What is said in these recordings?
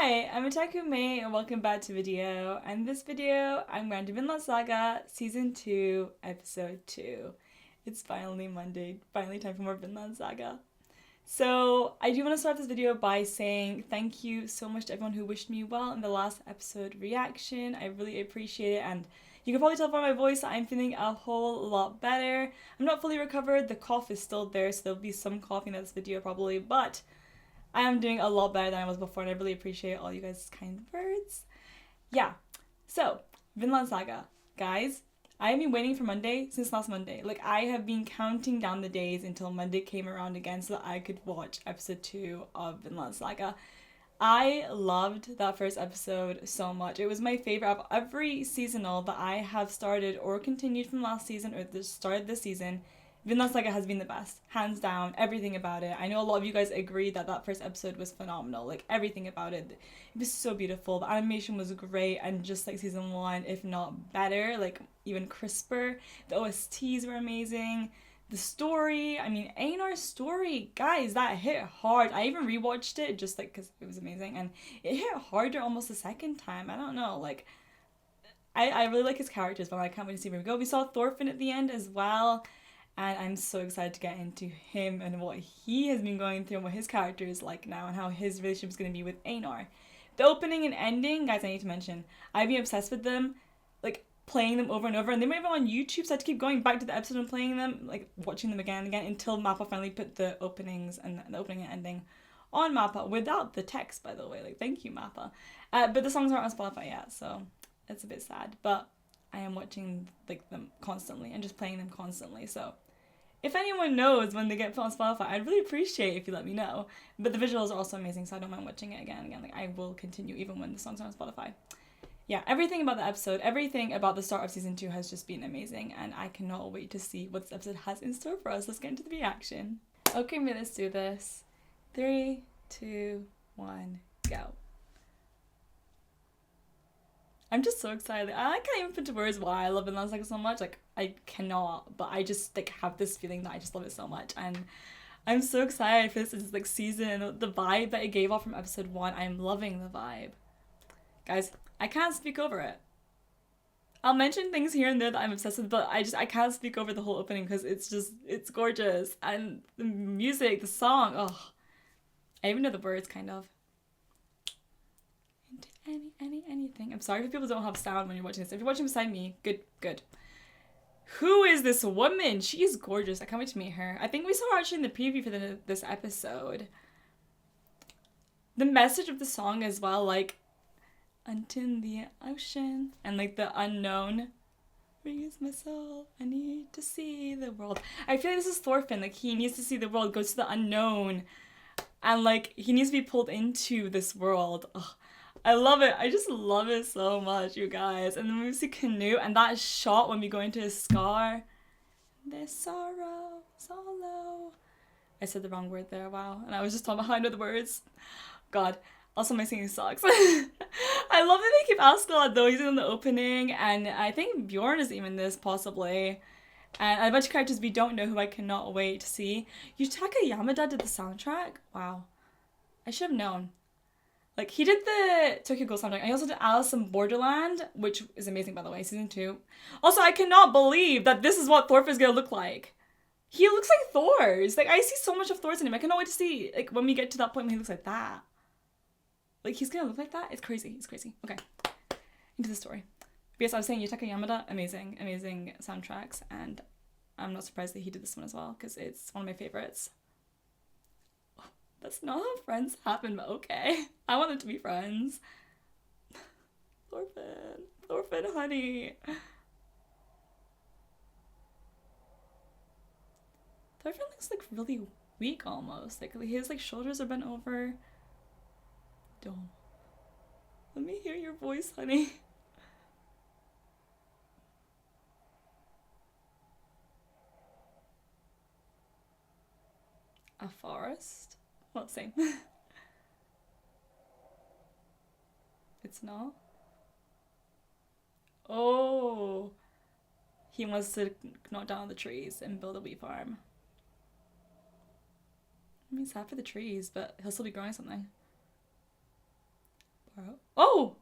Hi, I'm Otaku May and welcome back to video. And this video, I'm going to Vinland Saga Season 2, Episode 2. It's finally Monday, finally time for more Vinland Saga. So, I do want to start this video by saying thank you so much to everyone who wished me well in the last episode reaction. I really appreciate it, and you can probably tell by my voice that I'm feeling a whole lot better. I'm not fully recovered, the cough is still there, so there'll be some coughing in this video probably, but I am doing a lot better than I was before, and I really appreciate all you guys' kind words. Yeah, so, Vinland Saga. Guys, I have been waiting for Monday since last Monday. Like, I have been counting down the days until Monday came around again so that I could watch episode 2 of Vinland Saga. I loved that first episode so much. It was my favorite of every seasonal that I have started or continued from last season or the start of this season. Vinland Saga has been the best, hands down, everything about it. I know a lot of you guys agree that that first episode was phenomenal, like everything about it. It was so beautiful, the animation was great, and just like season 1, if not better, like even crisper. The OSTs were amazing. The story, I mean, Einar's story, guys, that hit hard. I even rewatched it just like because it was amazing, and it hit harder almost the second time. I don't know, like, I really like his characters, but I can't wait to see where we go. We saw Thorfinn at the end as well. And I'm so excited to get into him and what he has been going through and what his character is like now and how his relationship is going to be with Einar. The opening and ending, guys, I need to mention, I've been obsessed with them, like playing them over and over, and they might have on YouTube, so I had to keep going back to the episode and playing them, like watching them again and again until Mappa finally put the openings and the opening and ending on Mappa without the text, by the way. Like, thank you, Mappa. But the songs aren't on Spotify yet, so it's a bit sad. But I am watching like them constantly and just playing them constantly, so if anyone knows when they get put on Spotify, I'd really appreciate if you let me know. But the visuals are also amazing, so I don't mind watching it again and again. Like, I will continue even when the songs are on Spotify. Yeah, everything about the episode, everything about the start of season 2 has just been amazing, and I cannot wait to see what this episode has in store for us. Let's get into the reaction. Okay, let's do this. 3, 2, 1, go. I'm just so excited. I can't even put into words why I love Vinland Saga so much. Like, I cannot, but I just like have this feeling that I just love it so much, and I'm so excited for this like season. The vibe that it gave off from episode 1, I'm loving the vibe. Guys, I can't speak over it. I'll mention things here and there that I'm obsessed with, but I can't speak over the whole opening because it's gorgeous, and the music, the song, oh, I even know the words kind of. Anything. I'm sorry if people don't have sound when you're watching this. If you're watching beside me, good. Who is this woman? She is gorgeous. I can't wait to meet her. I think we saw her actually in the preview for this episode. The message of the song as well, like, until the ocean, and like the unknown. Raise my soul, I need to see the world. I feel like this is Thorfinn, like he needs to see the world, goes to the unknown, and like he needs to be pulled into this world. Ugh. I love it. I just love it so much, you guys. And then we see Canoe, and that shot when we go into his scar. There's sorrow, solo. I said the wrong word there, wow. And I was just talking about how I know the words. God. Also, my singing sucks. I love that they keep asking a lot, though. He's in the opening, and I think Bjorn is even this, possibly. And a bunch of characters we don't know who I cannot wait to see. Yutaka Yamada did the soundtrack? Wow. I should have known. Like, he did the Tokyo Ghoul soundtrack. I also did Alice in Borderland, which is amazing, by the way, season 2. Also, I cannot believe that this is what Thorfinn is gonna look like. He looks like Thor's. Like, I see so much of Thor's in him. I cannot wait to see, like, when we get to that point when he looks like that. Like, he's gonna look like that? It's crazy. It's crazy. Okay. Into the story. But yes, I was saying Yutaka Yamada, amazing soundtracks, and I'm not surprised that he did this one as well, because it's one of my favorites. That's not how friends happen, but okay. I want them to be friends. Thorfinn, honey. Thorfinn looks like really weak almost. Like his like shoulders are bent over. Don't. Let me hear your voice, honey. A forest? Well, same. It's not. Oh. He wants to knock down the trees and build a wheat farm. I mean, sad for the trees, but he'll still be growing something. Oh!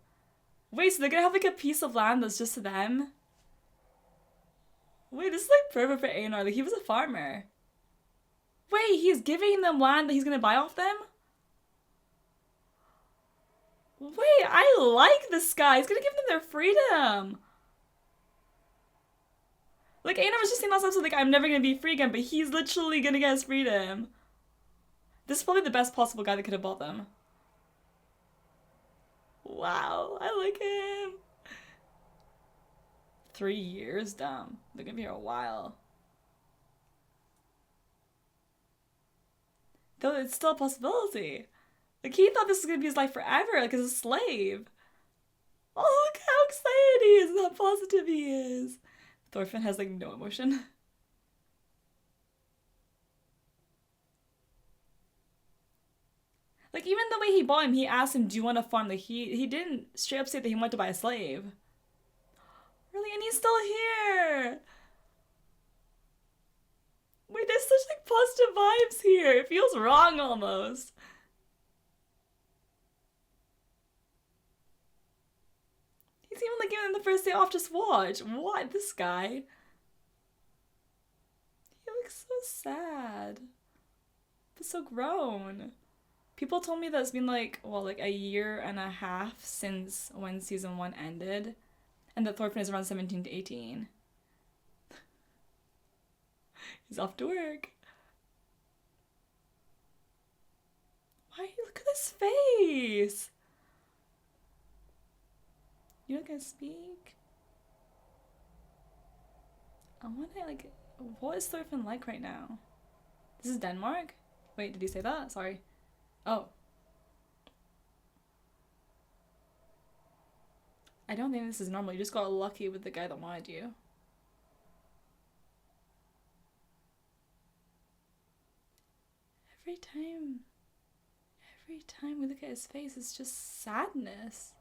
Wait, so they're gonna have like a piece of land that's just to them? Wait, this is like perfect for Einar. Like, he was a farmer. Wait, he's giving them land that he's gonna buy off them? Wait, I like this guy. He's gonna give them their freedom. Like, Einar was just saying last episode, like, I'm never gonna be free again, but he's literally gonna get his freedom. This is probably the best possible guy that could have bought them. Wow, I like him. 3 years? Damn. They're gonna be here a while. Though it's still a possibility. Like, he thought this was gonna be his life forever, like, as a slave. Oh, look how excited he is and how positive he is. Thorfinn has, like, no emotion. Like, even the way he bought him, he asked him, do you want to farm? Like, he didn't straight up say that he wanted to buy a slave. Really? And he's still here! Wait, there's such, like, positive vibes here. It feels wrong, almost. He's even, like, giving them the first day off, just watch. What? This guy? He looks so sad. But so grown. People told me that it's been like, well, like a year and a half since when season 1 ended, and that Thorfinn is around 17 to 18. He's off to work. Why? Look at his face. You're not gonna speak? I wonder, like, what is Thorfinn like right now? This is Denmark? Wait, did he say that? Sorry. Oh. I don't think this is normal. You just got lucky with the guy that wanted you. Every time we look at his face, it's just sadness.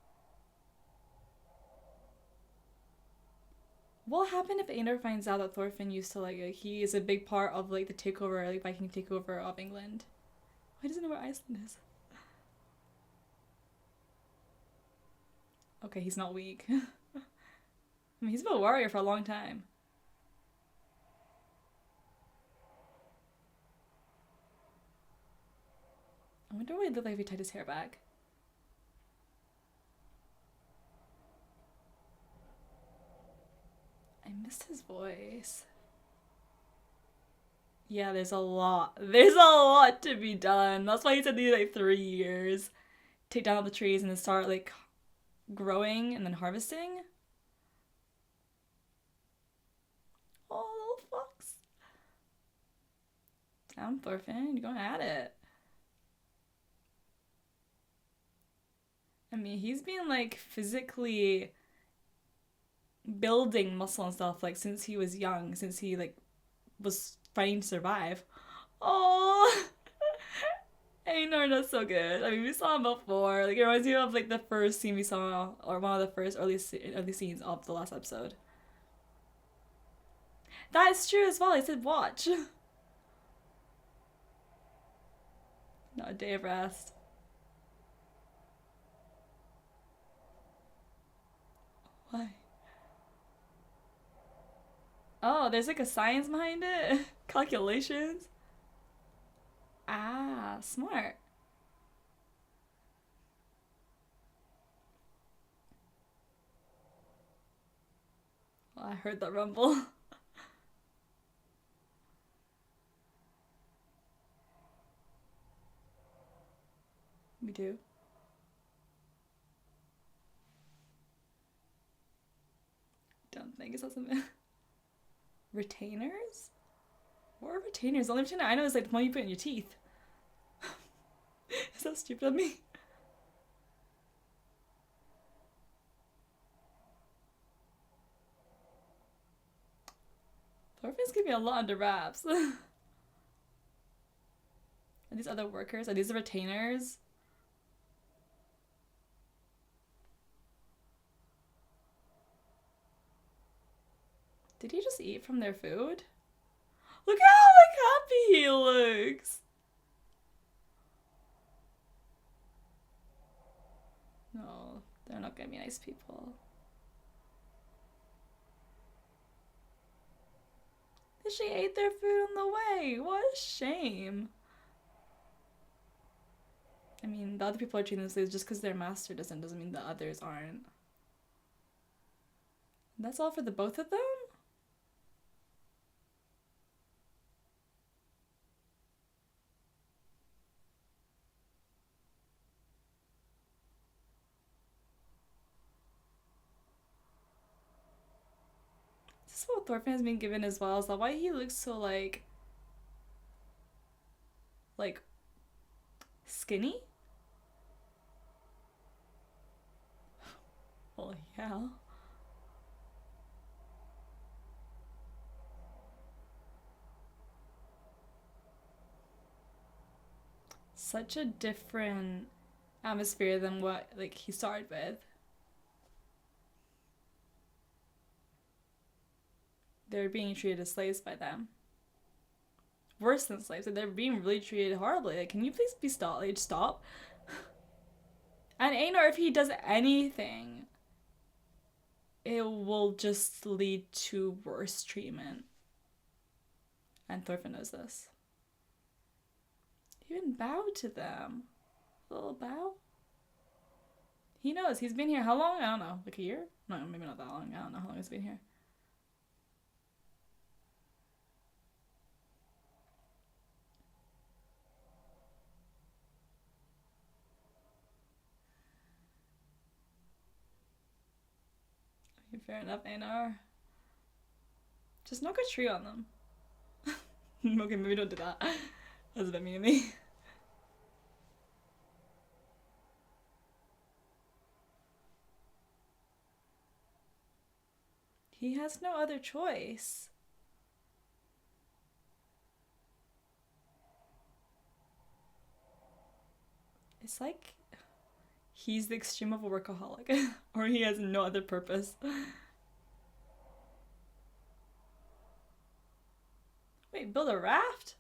What happened if Einar finds out that Thorfinn used to, like, he is a big part of, like, the takeover, like, Viking takeover of England? Why doesn't he know where Iceland is? Okay, he's not weak. I mean, he's been a warrior for a long time. I wonder what he'd look like if he tied his hair back. I missed his voice. Yeah, there's a lot. There's a lot to be done. That's why he said these, like, 3 years. Take down all the trees and then start, like, growing and then harvesting. Oh, little fox. Damn, Thorfinn, you're going at it. I mean, he's been, like, physically building muscle and stuff, like, since he was young, since he, like, was fighting to survive. Oh, Einar, that's so good. I mean, we saw him before. Like, it reminds me of, like, the first scene we saw, or one of the first early scenes of the last episode. That is true as well. I said watch. Not a day of rest. Why? Oh, there's like a science behind it? Calculations? Ah, smart. Well, I heard that rumble. We do. Don't think it's something. Retainers? What are retainers? The only retainer I know is like the one you put in your teeth. Is that stupid of me? Thorfinn's giving me a lot under wraps. Are these other workers? Are these the retainers? Did he just eat from their food? Look how, like, happy he looks! No, They're not gonna be nice people. She ate their food on the way. What a shame. I mean, the other people are treating them slaves just because their master doesn't mean the others aren't. That's all for the both of them? Is this what Thorfinn has been given as well? Is that why he looks so like skinny? Well, yeah. Such a different atmosphere than what like he started with. They're being treated as slaves by them. Worse than slaves. Like, they're being really treated horribly. Like, can you please be stop? Like, stop. And Einar, if he does anything, it will just lead to worse treatment. And Thorfinn knows this. He even bowed to them. A little bow. He knows. He's been here how long? I don't know. Like a year? No, maybe not that long. I don't know how long he's been here. Fair enough, Einar. Just knock a tree on them. Okay, maybe don't do that. That's a bit mean of me. He has no other choice. It's like he's the extreme of a workaholic, or he has no other purpose. Wait, build a raft?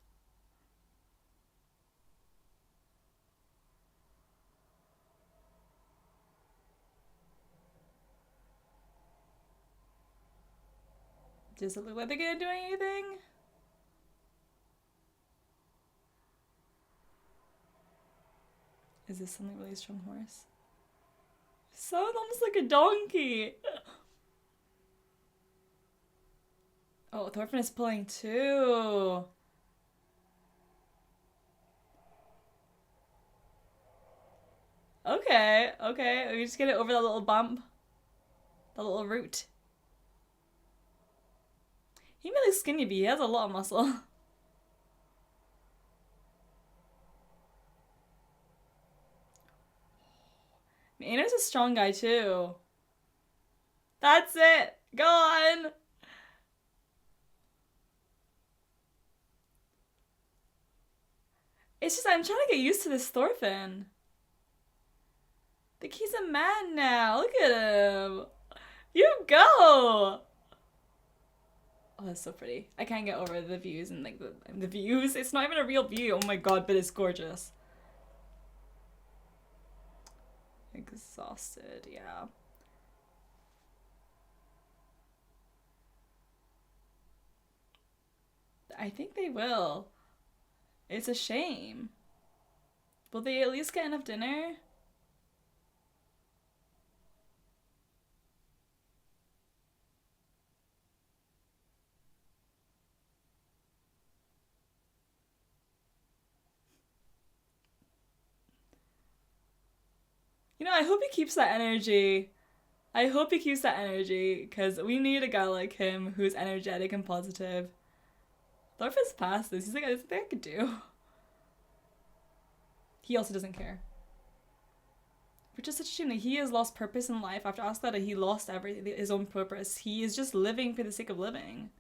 Does it look like they're gonna do anything? Is this something really strong horse? Sounds almost like a donkey. Oh, Thorfinn is pulling too. Okay, okay. We just get it over that little bump. That little root. He may look skinny, but he has a lot of muscle. Einar's a strong guy too. That's it. Go on. It's just I'm trying to get used to this Thorfinn. Like, he's a man now. Look at him. You go. Oh, that's so pretty. I can't get over the views and like the views. It's not even a real view. Oh my god, but it's gorgeous. Exhausted, yeah. I think they will. It's a shame. Will they at least get enough dinner? You know, I hope he keeps that energy. I hope he keeps that energy, because we need a guy like him who's energetic and positive. Thorfinn's past this. He's like, I think I could do. He also doesn't care. Which is such a shame. Like, he has lost purpose in life. After Askeladd, he lost everything, his own purpose. He is just living for the sake of living.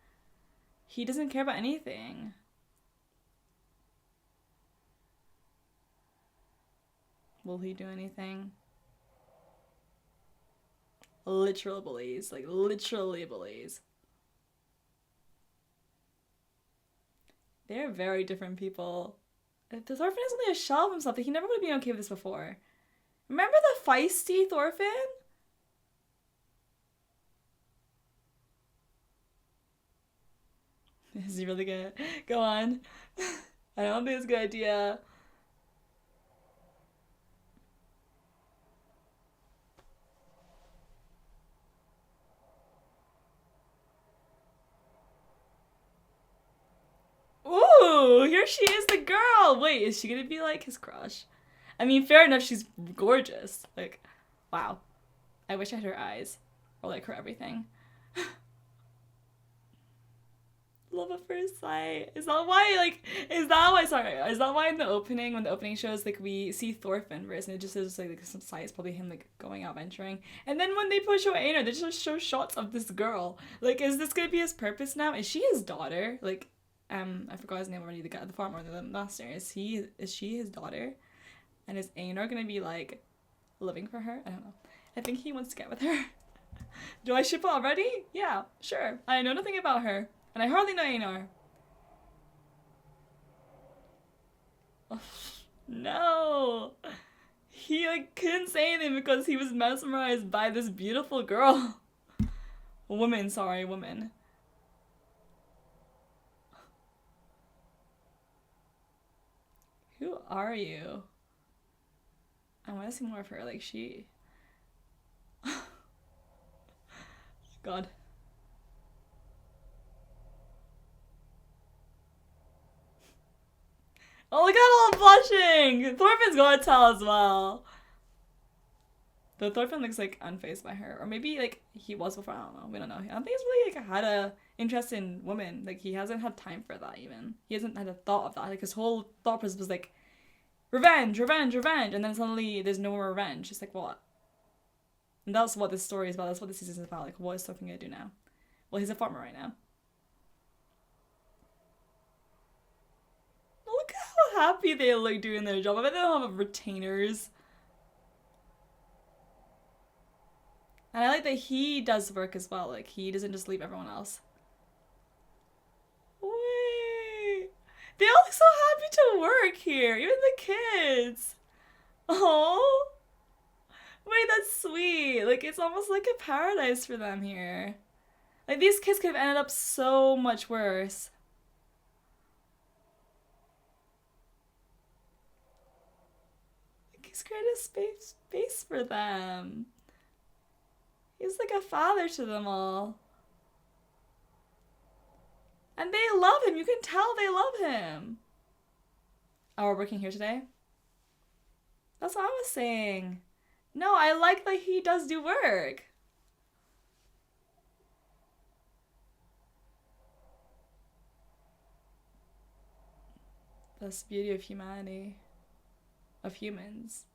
He doesn't care about anything. Will he do anything? Literal bullies. Like, literally bullies. They're very different people. Thorfinn is only a shell of himself. He never would have been okay with this before. Remember the feisty Thorfinn? Is he really good? Go on. I don't think it's a good idea. Ooh, here she is, the girl. Wait, is she gonna be like his crush? I mean, fair enough, she's gorgeous. Like, wow. I wish I had her eyes. Or like her everything. Love at first sight. Is that why, is that why in the opening, when the opening shows, like, we see Thorfinn first, and it just says, like some sights, probably him, like, going out venturing. And then when they show Einar, they just show shots of this girl. Like, is this gonna be his purpose now? Is she his daughter? Like, I forgot his name already, the guy, the farmer, the master. Is she his daughter? And is Einar gonna be, like, living for her? I don't know. I think he wants to get with her. Do I ship her already? Yeah, sure. I know nothing about her. And I hardly know Einar. Oh, no. He like couldn't say anything because he was mesmerized by this beautiful girl. Woman, sorry, woman. Who are you? I want to see more of her. Like she... God. Oh, look at all blushing! Thorfinn's gonna tell as well. Though Thorfinn looks like unfazed by her. Or maybe like he was before, I don't know. We don't know. I don't think he's really like had a interest in women. Like he hasn't had time for that even. He hasn't had a thought of that. Like his whole thought process was like revenge, revenge, revenge, and then suddenly there's no more revenge. It's like what? And that's what this story is about. That's what this season is about. Like what is Thorfinn gonna do now? Well, he's a farmer right now. Look how happy they look doing their job. I bet they don't have retainers. And I like that he does work as well. Like, he doesn't just leave everyone else. Wait. They all look so happy to work here. Even the kids. Oh. Wait, that's sweet. Like, it's almost like a paradise for them here. Like, these kids could have ended up so much worse. Like, he's created a space for them. He's like a father to them all. And they love him. You can tell they love him. Oh, we're working here today? That's what I was saying. No, I like that he does do work. That's the beauty of humanity. Of humans.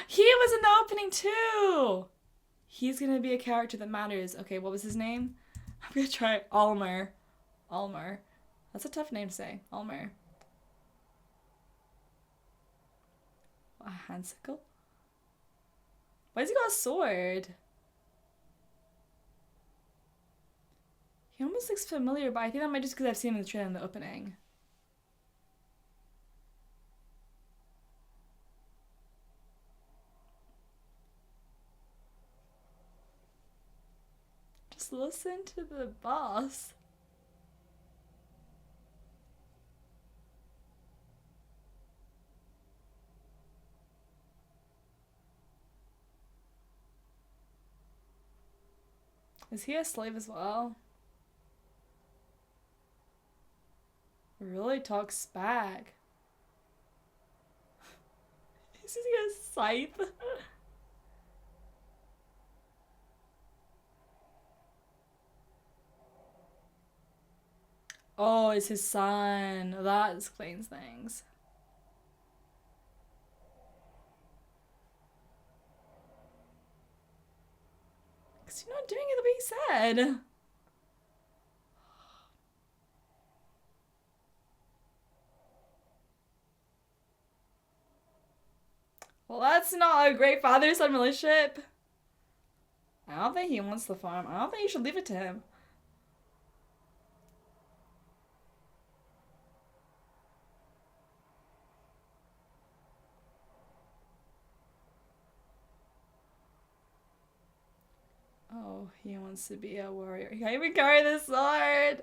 He was in the opening too! He's gonna be a character that matters. Okay, what was his name? I'm gonna try Olmar. Olmar. That's a tough name to say. Olmar. A hand sickle? Why has he got a sword? He almost looks familiar, but I think that might just because I've seen him in the trailer in the opening. Just listen to the boss. Is he a slave as well? Really talks back. Is he a scythe? Oh, it's his son. That explains things. Because you're not doing it the way he said. Well, that's not a great father-son relationship. I don't think he wants the farm. I don't think you should leave it to him. he wants to be a warrior. He can't even carry the sword.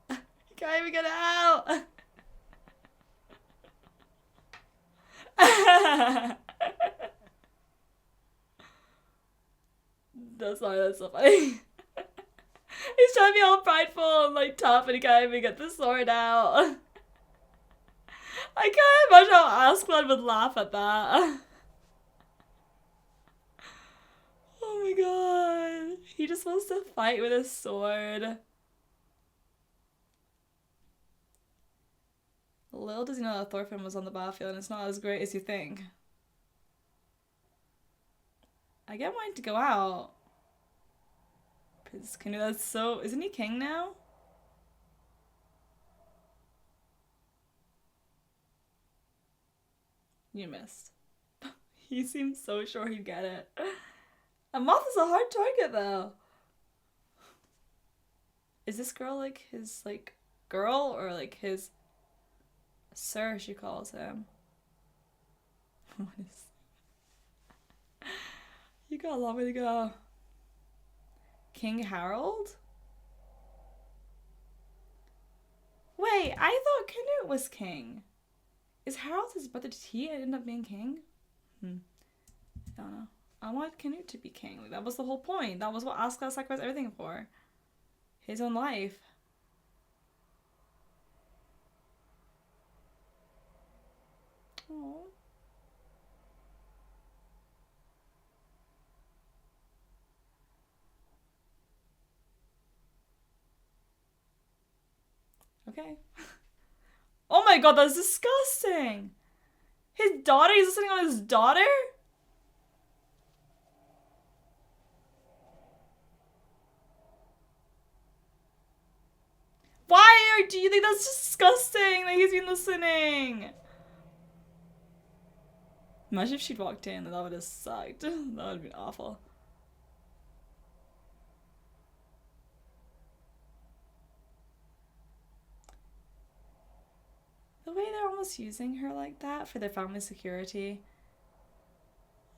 He can't even get it out. That's so funny. He's trying to be all prideful and like tough, and he can't even get the sword out. I can't imagine how Ascalon would laugh at that. Oh my god. He just wants to fight with a sword. Little does he know that Thorfinn was on the battlefield and it's not as great as you think. I get wanting to go out. Prince Canute, that's so... Isn't he king now? You missed. He seems so sure he'd get it. A moth is a hard target though. Is this girl like his like girl or like his sir she calls him? What is... You got a long way to go. King Harold? Wait, I thought Canute was king. Is Harold his brother? Did he end up being king? I don't know. I wanted Canute to be king. Like, that was the whole point. That was what Ascalon sacrificed everything for. His own life. Aww. Okay. Oh my god, that's disgusting! His daughter? He's sitting on his daughter? Why do you think that's disgusting that he's been listening? Imagine if she'd walked in, that would have sucked. That would have been awful. The way they're almost using her like that for their family security.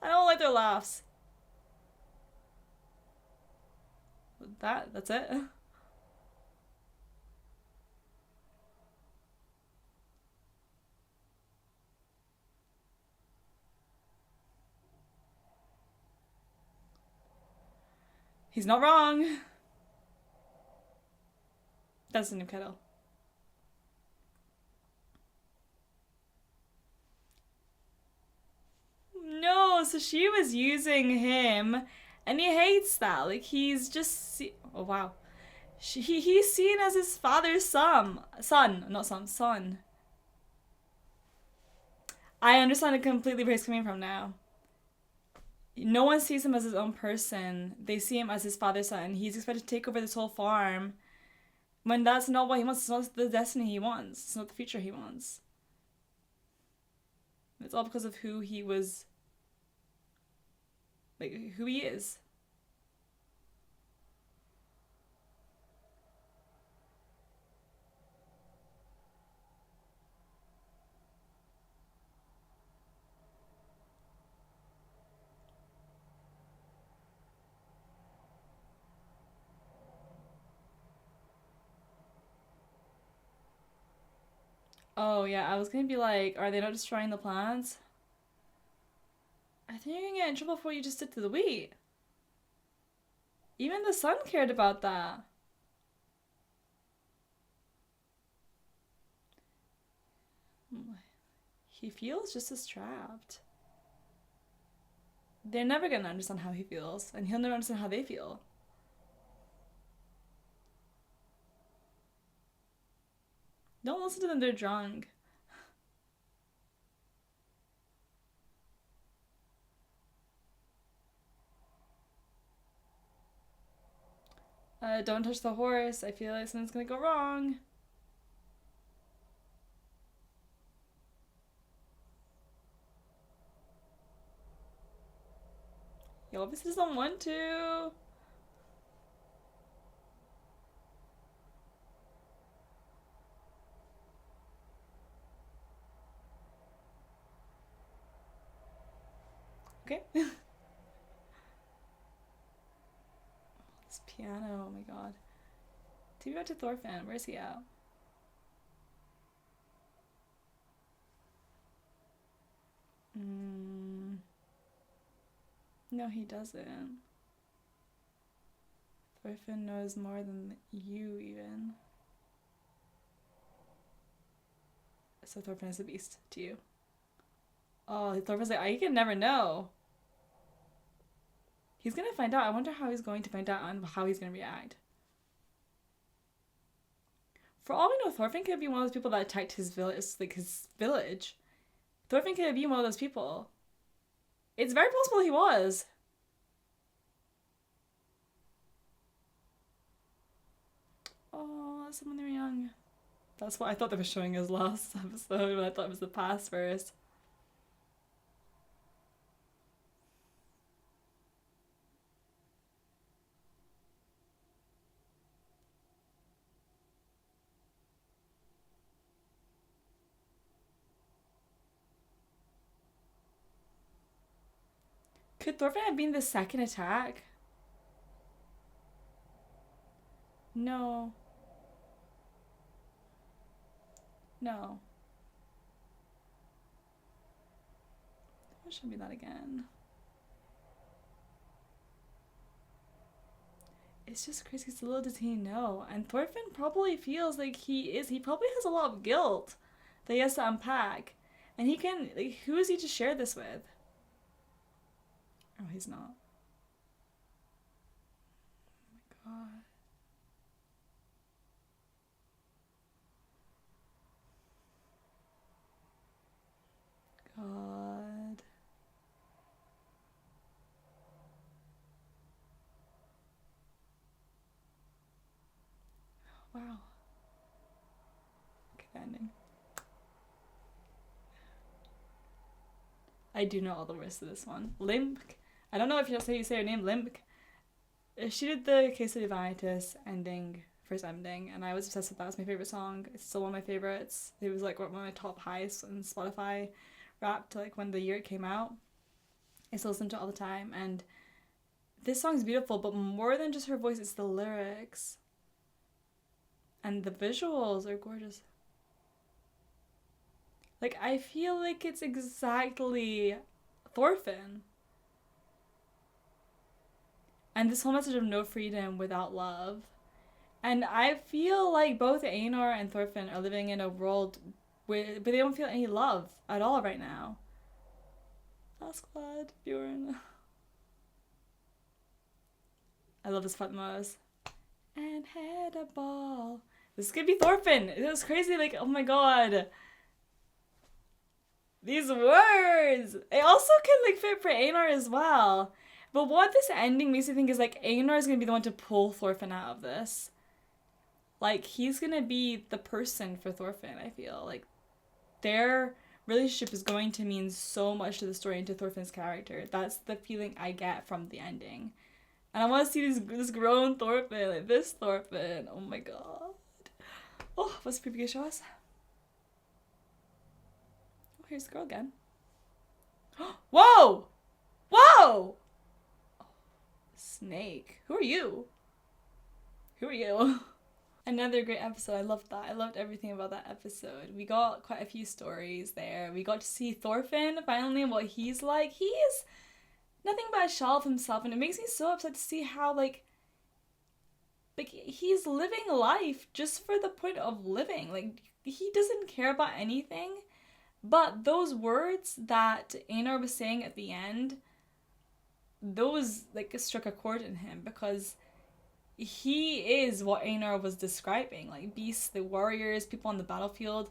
I don't like their laughs. That's it? He's not wrong. That's the new kettle. No, so she was using him, and he hates that. Like, he's just... Oh, wow. He's seen as his father's son. Son. I understand it completely where he's coming from now. No one sees him as his own person. They see him as his father's son. He's expected to take over this whole farm when that's not what he wants. It's not the destiny he wants. It's not the future he wants. It's all because of who he was... Like, who he is. Oh yeah, I was gonna be like, are they not destroying the plants? I think you're gonna get in trouble for what you just did to the wheat. Even the sun cared about that. He feels just as trapped. They're never gonna understand how he feels, and he'll never understand how they feel. Don't listen to them, they're drunk. Don't touch the horse. I feel like something's gonna go wrong. He obviously doesn't want to. Okay. piano. Oh my god. Take me back to Thorfinn. Where's he at? No, he doesn't. Thorfinn knows more than you, even. So Thorfinn is a beast to you. Oh, Thorfinn's like, I can never know. He's gonna find out. I wonder how he's going to find out and how he's gonna react. For all we know, Thorfinn could be one of those people that attacked his village, like his village. Thorfinn could be one of those people. It's very possible he was. Oh, that's when they were young. That's what I thought they were showing us last episode, but I thought it was the past first. Could Thorfinn have been the second attack? No. No. It should be that again. It's just crazy because little does he know. And Thorfinn probably feels like he probably has a lot of guilt that he has to unpack. And he can, like, who is he to share this with? Oh, he's not. Oh my god. God. Wow. Okay, ending. I do know all the words to this one. Limp. I don't know if you say her name, Limp. She did the Case of Divinitas ending, first ending, and I was obsessed with that. It was my favorite song. It's still one of my favorites. It was like one of my top highs on Spotify Wrapped, like when the year it came out. I still listen to it all the time, and this song's beautiful, but more than just her voice, it's the lyrics. And the visuals are gorgeous. Like, I feel like it's exactly Thorfinn. And this whole message of no freedom without love. And I feel like both Einar and Thorfinn are living in a world where they don't feel any love at all right now. Askeladd, Bjorn. I love this part the most. And had a ball. This could be Thorfinn. It was crazy, like, oh my god. These words! It also can, like, fit for Einar as well. But what this ending makes me think is, like, Einar is gonna be the one to pull Thorfinn out of this. Like, he's gonna be the person for Thorfinn, I feel. Like, their relationship is going to mean so much to the story and to Thorfinn's character. That's the feeling I get from the ending. And I want to see this grown Thorfinn, like this Thorfinn. Oh my god. Oh, what's the preview show us? Oh, here's the girl again. Whoa! Whoa! Oh, snake. Who are you? Who are you? Another great episode. I loved that. I loved everything about that episode. We got quite a few stories there. We got to see Thorfinn finally and what he's like. He is nothing but a shell of himself, and it makes me so upset to see how like he's living life just for the point of living. Like, he doesn't care about anything. But those words that Einar was saying at the end, those like struck a chord in him, because he is what Einar was describing, like beasts, the warriors, people on the battlefield.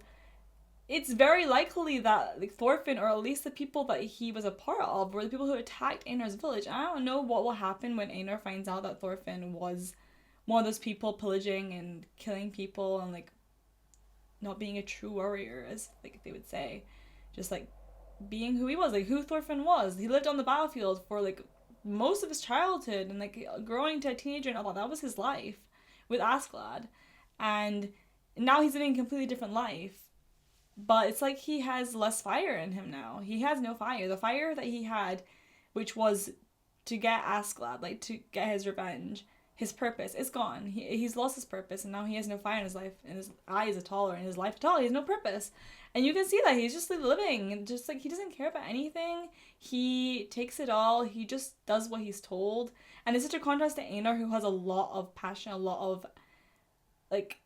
It's very likely that like Thorfinn, or at least the people that he was a part of, were the people who attacked Einar's village. I don't know what will happen when Einar finds out that Thorfinn was one of those people pillaging and killing people and like not being a true warrior, as like they would say, just like being who he was, like who Thorfinn was. He lived on the battlefield for like most of his childhood, and like growing to a teenager and all that was his life with Askeladd, and now he's living a completely different life. But it's like he has less fire in him now. He has no fire. The fire that he had, which was to get Askeladd, like to get his revenge, his purpose. It's gone. He's lost his purpose, and now he has no fire in his life, and his eyes are taller, and his life is taller. He has no purpose. And you can see that he's just living, and just like he doesn't care about anything. He takes it all. He just does what he's told. And it's such a contrast to Einar, who has a lot of passion, a lot of like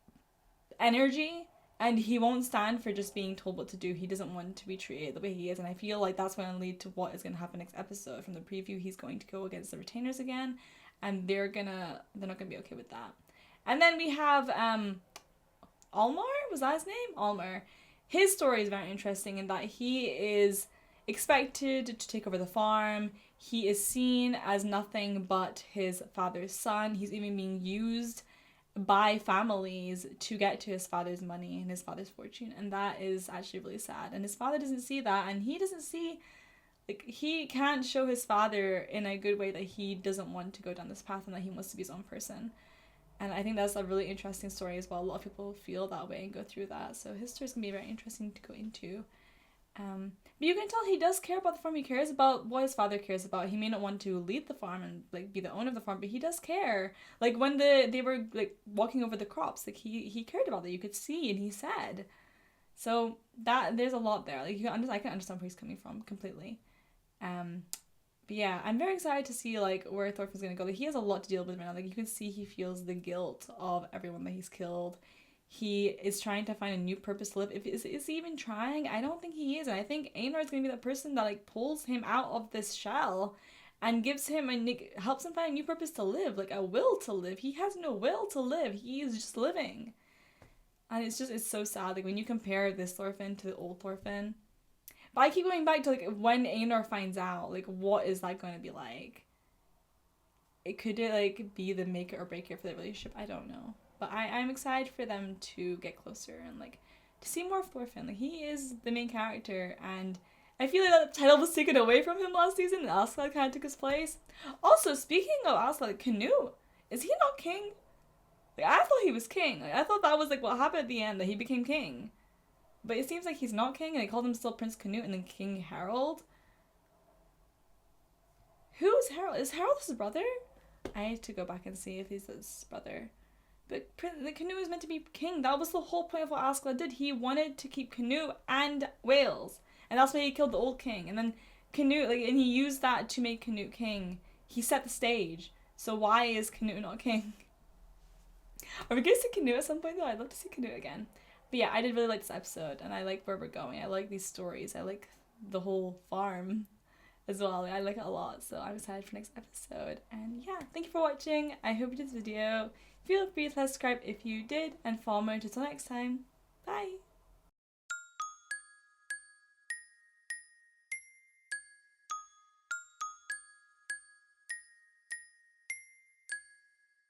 energy, and he won't stand for just being told what to do. He doesn't want to be treated the way he is, and I feel like that's going to lead to what is going to happen next episode. From the preview, he's going to go against the retainers again, and they're not gonna be okay with that. And then we have Olmar, was that his name? Olmar. His story is very interesting in that he is expected to take over the farm. He is seen as nothing but his father's son. He's even being used by families to get to his father's money and his father's fortune, and that is actually really sad. And his father doesn't see that, and he doesn't see, like, he can't show his father in a good way that he doesn't want to go down this path and that he wants to be his own person. And I think that's a really interesting story as well. A lot of people feel that way and go through that, so his story is going to be very interesting to go into. But you can tell he does care about the farm. He cares about what his father cares about. He may not want to lead the farm and like be the owner of the farm, but he does care. Like when they were like walking over the crops, like he cared about that. You could see, and he said. So that there's a lot there. Like I can understand where he's coming from completely. But yeah, I'm very excited to see like where Thorfinn's gonna go. Like he has a lot to deal with right now. Like you can see he feels the guilt of everyone that he's killed. He is trying to find a new purpose to live. Is he even trying? I don't think he is. And I think Einar is going to be that person that like pulls him out of this shell and gives him helps him find a new purpose to live, like a will to live. He has no will to live. He is just living. And it's so sad. Like when you compare this Thorfinn to the old Thorfinn. But I keep going back to like when Einar finds out, like what is that going to be like? Could it like be the make it or break it for the relationship? I don't know. But I'm excited for them to get closer and like to see more of Thorfinn. Like he is the main character, and I feel like that the title was taken away from him last season, and Askeladd kind of took his place. Also, speaking of Askeladd, Canute, is he not king? Like I thought he was king. Like I thought that was like what happened at the end, that he became king. But it seems like he's not king, and they called him still Prince Canute and then King Harold. Who is Harold? Is Harold his brother? I need to go back and see if he's his brother. But the Canute was meant to be king. That was the whole point of what Askeladd did. He wanted to keep Canute and Wales. And that's why he killed the old king. And then Canute, like, and he used that to make Canute king. He set the stage. So why is Canute not king? Are we going to see Canute at some point though? I'd love to see Canute again. But yeah, I did really like this episode. And I like where we're going. I like these stories. I like the whole farm as well. I like it a lot. So I'm excited for next episode. And yeah, thank you for watching. I hope you did this video. Feel free to subscribe if you did, and follow me until next time. Bye!